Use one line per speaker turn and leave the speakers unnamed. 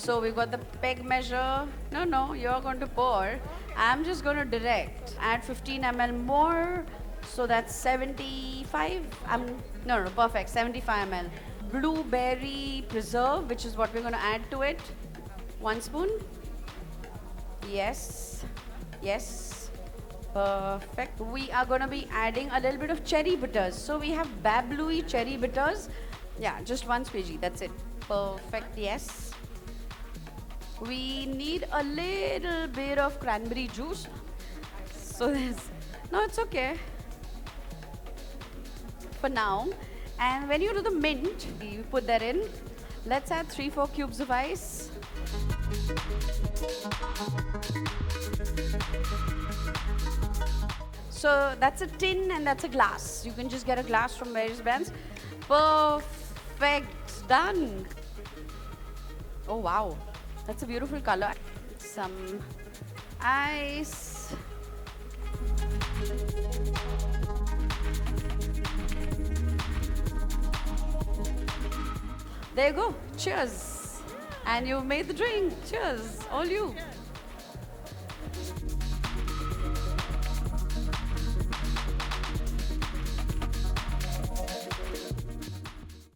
So we've got the peg measure. No, you're going to pour. I'm just going to direct. Add 15 ml more. So that's 75. No, perfect. 75 ml. Blueberry preserve, which is what we're going to add to it. 1 spoon. Yes. Yes. Perfect. We are going to be adding a little bit of cherry bitters. So we have Bablui cherry bitters. Yeah, just 1 squeegee. That's it. Perfect. Yes. We need a little bit of cranberry juice. So no, it's okay for now. And when you do the mint, you put that in. Let's add 3-4 cubes of ice. So that's a tin and that's a glass. You can just get a glass from various brands. Perfect. Done. Oh wow, that's a beautiful color. Some ice. There you go. Cheers. And you've made the drink. Cheers. All you.